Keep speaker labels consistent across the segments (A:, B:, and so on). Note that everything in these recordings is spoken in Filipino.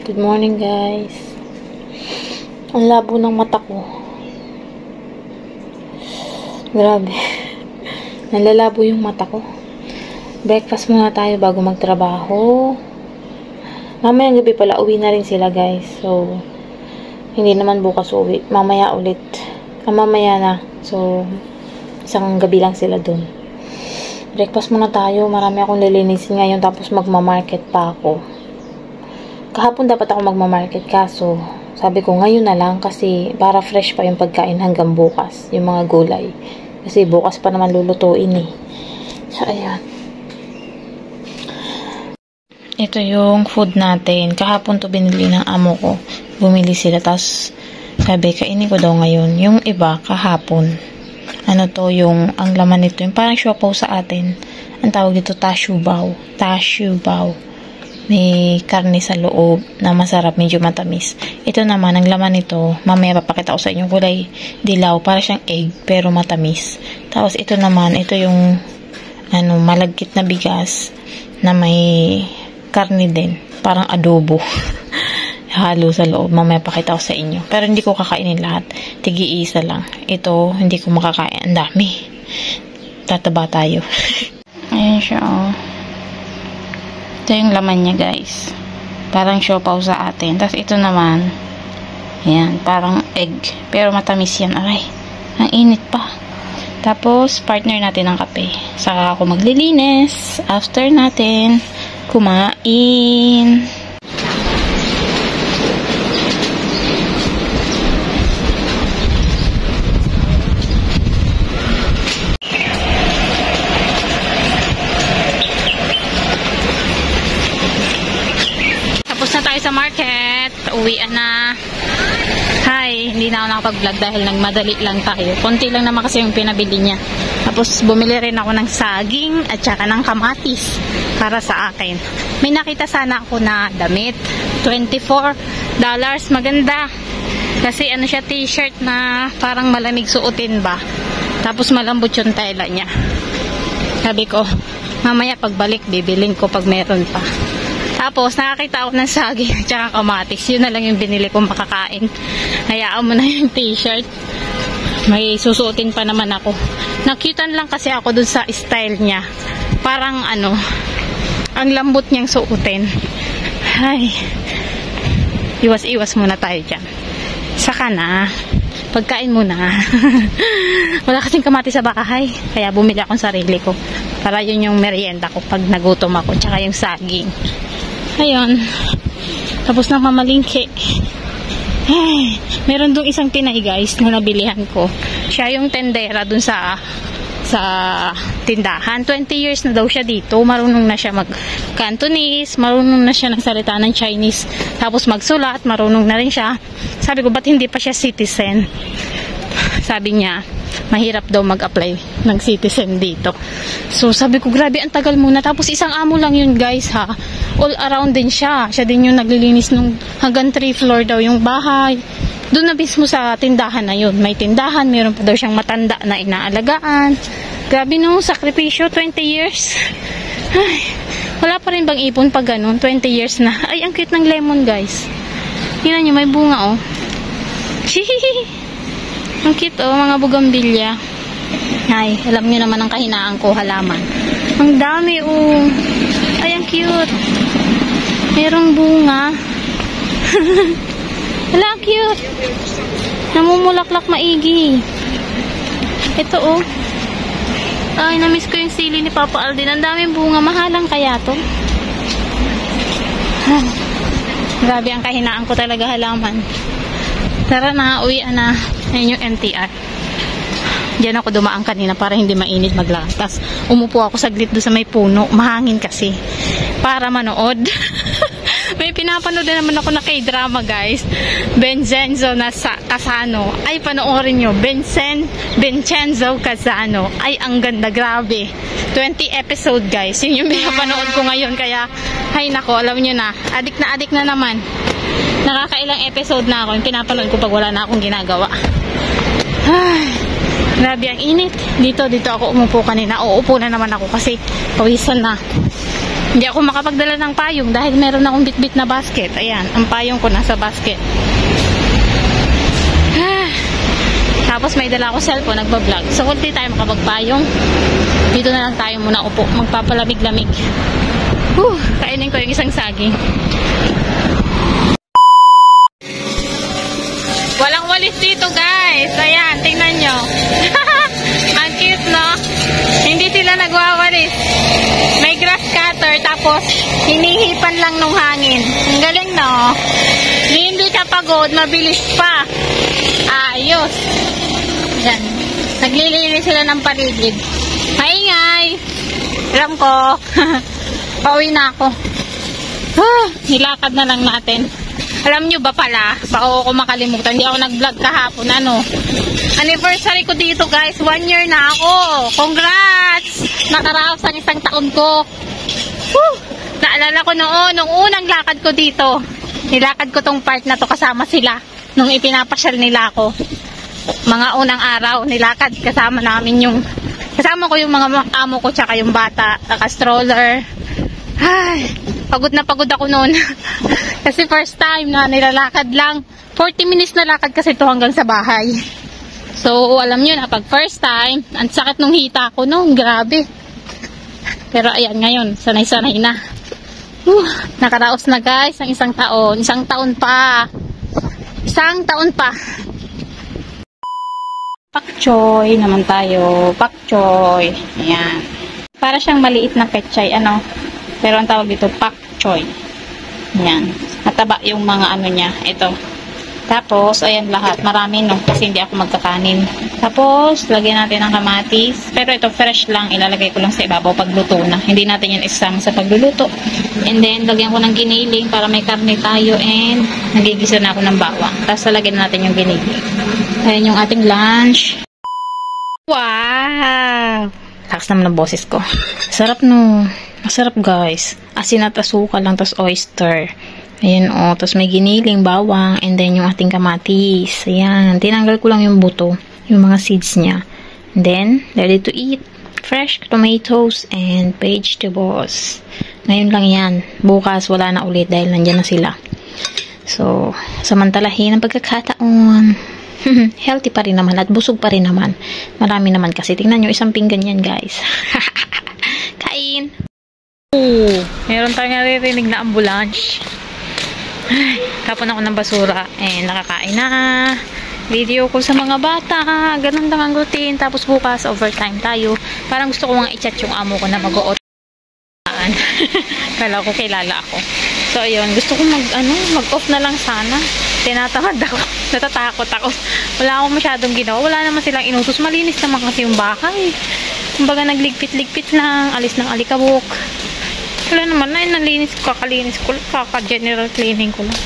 A: Good morning, guys. Ang labo ng mata ko. Grabe. Nalalabo yung mata ko. Breakfast muna tayo bago magtrabaho. Mamayang gabi pala, uwi na rin sila, guys. So, hindi naman bukas uwi. Mamaya ulit. Mamaya na. So, isang gabi lang sila dun. Breakfast muna tayo. Marami akong lilinisin ngayon, tapos magmamarket pa ako. Kahapon dapat ako magmamarket, kaso sabi ko ngayon na lang kasi para fresh pa yung pagkain hanggang bukas, yung mga gulay. Kasi bukas pa naman lulutuin eh. So, ayan. Ito yung food natin. Kahapon to binili ng amo ko. Bumili sila, tapos sabi, kainin ko daw ngayon. Yung iba, kahapon. Ano to, yung, ang laman nito, yung parang siopaw sa atin. Ang tawag dito, tashubaw. Tashubaw. May karne sa loob na masarap, medyo matamis. Ito naman, ang laman nito, mamaya papakita ko sa inyo, kulay dilaw, para siyang egg, pero matamis. Tapos ito naman, ito yung ano, malagkit na bigas na may karne din, parang adobo. Halo sa loob, mamaya pakita ko sa inyo. Pero hindi ko kakainin lahat, tigi-isa lang. Ito, hindi ko makakain, ang dami. Tataba tayo. Ayan siya, oh. Ito yung laman niya, guys. Parang siopaw sa atin. Tapos ito naman, ayan, parang egg. Pero matamis yan. Aray, ang init pa. Tapos, partner natin ng kape. Saka ako maglilinis. After natin kumain. Sa market, uwian na. Hi, hindi na ako nakapag-vlog dahil nagmadali lang tayo. Konti lang naman kasi yung pinabili niya. Tapos bumili rin ako ng saging at saka ng kamatis para sa akin. May nakita sana ako na damit, $24. Maganda. Kasi ano siya, t-shirt na parang malamig suotin ba. Tapos malambot yung tela niya. Sabi ko, mamaya pagbalik bibilin ko pag meron pa. Tapos, nakakita ako ng saging at saka kamatis. Yun na lang yung binili kong makakain. Hayaan mo na yung t-shirt. May susuotin pa naman ako. Nakyutan lang kasi ako dun sa style niya. Parang ano, ang lambot niyang suotin. Ay, iwas-iwas muna tayo dyan. Saka na. Pagkain muna. Wala kasing kamatis sa bahay. Kaya bumili akong sarili ko. Para yun yung merienda ko pag nagutom ako. Tsaka yung saging. Ayun. Tapos na mamalingki. Ay, meron dong isang Pinay, guys, na nabilihan ko. Siya yung tendera dun sa tindahan. 20 years na daw siya dito. Marunong na siya mag-Cantonese. Marunong na siya nagsalita ng Chinese. Tapos magsulat. Marunong na rin siya. Sabi ko, ba't hindi pa siya citizen? Sabi niya, mahirap daw mag-apply ng citizen dito. So, sabi ko, grabe, ang tagal muna. Tapos, isang amo lang yun, guys, ha. All around din siya. Siya din yung naglilinis nung hanggang 3 floor daw yung bahay. Doon na mismo sa tindahan na yun. May tindahan, mayroon pa daw siyang matanda na inaalagaan. Grabe no, sakripisyo, 20 years. Ay, wala pa rin bang ipon pag ganun? 20 years na. Ay, ang cute ng lemon, guys. Tingnan nyo, may bunga, oh. Ang cute, oh, mga bugambilya. Ay, alam nyo naman ang kahinaan ko, halaman. Ang dami, oh. Ay, ang cute. Merong bunga. Hala, ang cute. Namumulaklak maigi. Ito, oh. Ay, namiss ko yung sili ni Papa Aldin. Ang daming bunga. Mahalang kaya to? Grabe ang kahinaan ko talaga, halaman. Tara na, uwian na. Ayun yung MTR. Diyan ako dumaan kanina para hindi mainit maglakad. Tapos umupo ako saglit doon sa may puno. Mahangin kasi. Para manood. May pinapanood na naman ako na K-drama, guys. Vincenzo Casano. Ay, panoorin nyo. Vincenzo Casano. Ay, ang ganda. Grabe. 20 episode, guys. Yun yung pinapanood ko ngayon. Kaya, ay nako, alam nyo na. Adik na naman. Nakakailang episode na ako. Yung pinapanood ko pag wala na akong ginagawa. Ay, grabe ang init. Dito ako umupo kanina. Uupo na naman ako kasi pawisan na. Hindi ako makapagdala ng payong dahil meron akong bitbit na basket. Ayan, ang payong ko nasa basket. Tapos may dala ako cellphone, nagbablog. So, kung di tayo makapagpayong, dito na lang tayo muna upo. Magpapalamig-lamig. Kainin ko yung isang saging. Walang walis dito, guys. Ayan, tingnan nyo. Ang cute, no? Hindi sila nagwawalis. May grass cutter, tapos hinihipan lang nung hangin. Ang galing, no? Hindi ka pagod, mabilis pa. Ayos. Yan. Naglilinis sila ng paligid. Maingay. Alam ko. Pauwi na ako. Nilakad na lang natin. Alam nyo ba pala, baka ako makalimutan, hindi ako nag-vlog kahapon, anniversary ko dito, guys. 1 year na ako. Congrats! Nakaraos ang isang taon ko. Naalala ko noon, nung unang lakad ko dito, nilakad ko tong part na to kasama sila, nung ipinapasyal nila ako. Mga unang araw, nilakad kasama ko yung mga amo ko tsaka yung bata, naka-stroller. Ay, pagod na pagod ako noon. Kasi first time na nilalakad lang. 40 minutes na lakad kasi ito hanggang sa bahay. So, alam nyo na, pag first time, ang sakit nung hita ko noon, grabe. Pero ayan, ngayon, sanay-sanay na. Nakaraos na, guys, ang isang taon. Isang taon pa. Isang taon pa. Pak choy naman tayo. Pak choy. Ayan. Para siyang maliit na pechay, Pero ang tawag dito, pak choy. Ayan. Mataba yung mga niya. Ito. Tapos, ayan lahat. Marami, no? Kasi hindi ako magkakanin. Tapos, lagyan natin ng kamatis. Pero ito, fresh lang. Ilalagay ko lang sa ibabaw pag luto na. Hindi natin yan isama sa pagluluto. And then, lagyan ko ng giniling para may karne tayo. And, nagigisa na ako ng bawang. Tapos, lagyan natin yung giniling. Ayan yung ating lunch. Wow! Lakas naman ang boses ko. Sarap, no? Masarap, guys. Asin at asukal lang, tapos oyster. Ayan, tapos may giniling, bawang, and then yung ating kamatis. Ayan, tinanggal ko lang yung buto, yung mga seeds niya. And then, ready to eat. Fresh tomatoes and vegetables. Ngayon lang yan. Bukas, wala na ulit dahil nandyan na sila. So, samantalahin ang pagkakataon. Healthy pa rin naman at busog pa rin naman. Marami naman kasi. Tingnan nyo, isang pinggan yan, guys. Kain! Meron tayong naririnig na ambulance. Tapon ako ng basura and nakakain na. Video ko sa mga bata, ganun lang ang routine. Tapos bukas overtime tayo. Parang gusto ko nga i-chat yung amo ko na mag-o-out. Kala ko kilala ako. So ayun, gusto ko mag-off na lang sana. Tinatamad ako, natatakot ako. Wala akong masyadong ginawa, wala naman silang inutos. Malinis naman kasi yung bahay. Kumbaga nagligpit-ligpit lang, alis ng alikabok. Wala naman na, nalinis ko, kakalinis ko, kaka-general cleaning ko lang.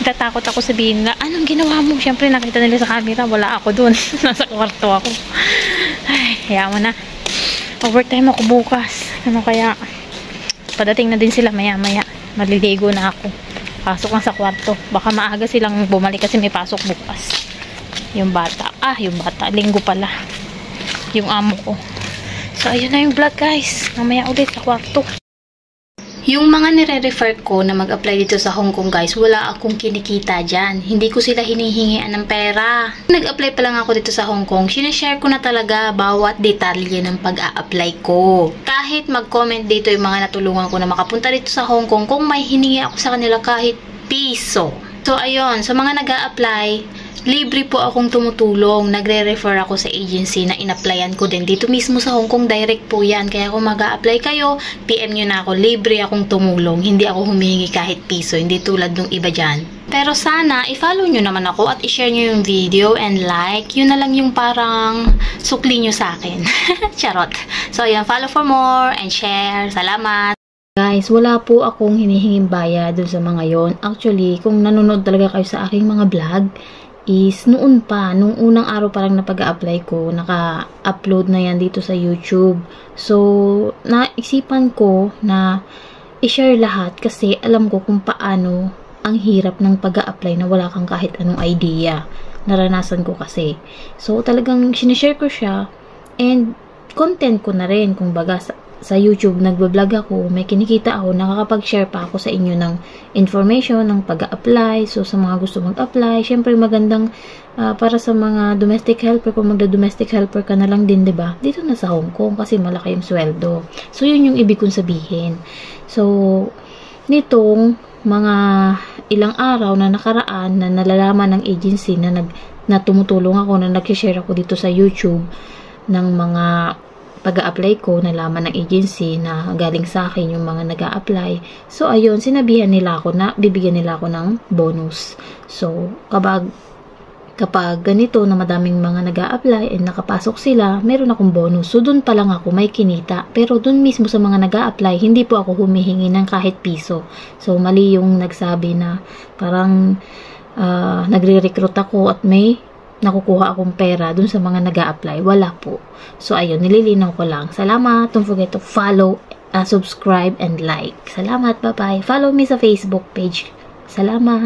A: Natatakot ako sabihin na, anong ginawa mo? Siyempre nakita nila sa camera, wala ako dun. Nasa kwarto ako. Ay, hayaan mo na. Overtime ako bukas. Kaya, padating na din sila maya-maya. Maliligo na ako. Pasok lang sa kwarto. Baka maaga silang bumalik kasi may pasok bukas. Yung bata. Yung bata. Linggo pala. Yung amo ko. So, ayun na yung vlog, guys. Mamaya ulit sa kwarto. Yung mga nire-refer ko na mag-apply dito sa Hong Kong, guys, wala akong kinikita dyan. Hindi ko sila hinihingian ng pera. Nag-apply pa lang ako dito sa Hong Kong, sinashare ko na talaga bawat detalye ng pag-a-apply ko. Kahit mag-comment dito yung mga natulungan ko na makapunta dito sa Hong Kong, kung may hiningi ako sa kanila kahit piso. So, ayun, sa mga nag-a-apply, libre po akong tumutulong. Nagre-refer ako sa agency na in-applyan ko din. Dito mismo sa Hong Kong, direct po yan. Kaya kung mag-a-apply kayo, PM nyo na ako. Libre akong tumulong. Hindi ako humihingi kahit piso. Hindi tulad nung iba dyan. Pero sana, i-follow nyo naman ako at i-share nyo yung video and like. Yun na lang yung parang sukli nyo sa akin. Charot. So, ayan, follow for more and share. Salamat! Guys, wala po akong hinihinging bayad dun sa mga yon. Actually, kung nanonood talaga kayo sa aking mga vlog, is noon pa, nung unang araw parang na pag-a-apply ko, naka-upload na yan dito sa YouTube. So, naisipan ko na i-share lahat kasi alam ko kung paano ang hirap ng pag-a-apply na wala kang kahit anong idea. Naranasan ko kasi. So, talagang sinishare ko siya and content ko na rin. Kung baga,
B: sa YouTube, nagbablog ako, may kinikita ako, nakakapag-share pa ako sa inyo ng information, ng pag-a-apply. So, sa mga gusto mag-apply, syempre magandang para sa mga domestic helper, kung magda-domestic helper ka na lang din, diba? Dito na sa Hong Kong kasi malaki yung sweldo. So, yun yung ibig kong sabihin. So, nitong mga ilang araw na nakaraan na nalalaman ng agency na tumutulong ako, na nag-share ako dito sa YouTube ng mga pag-a-apply ko, nalaman ng agency na galing sa akin yung mga nag-a-apply. So, ayun, sinabihan nila ako na bibigyan nila ako ng bonus. So, kapag ganito na madaming mga nag-a-apply and nakapasok sila, meron akong bonus. So, dun pa lang ako may kinita. Pero dun mismo sa mga nag-a-apply, hindi po ako humihingi ng kahit piso. So, mali yung nagsabi na parang nagre-recruit ako at may nakukuha akong pera dun sa mga nag-a-apply. Wala po. So, ayun, nililinaw ko lang. Salamat. Don't forget to follow, subscribe, and like. Salamat. Bye-bye. Follow me sa Facebook page. Salamat.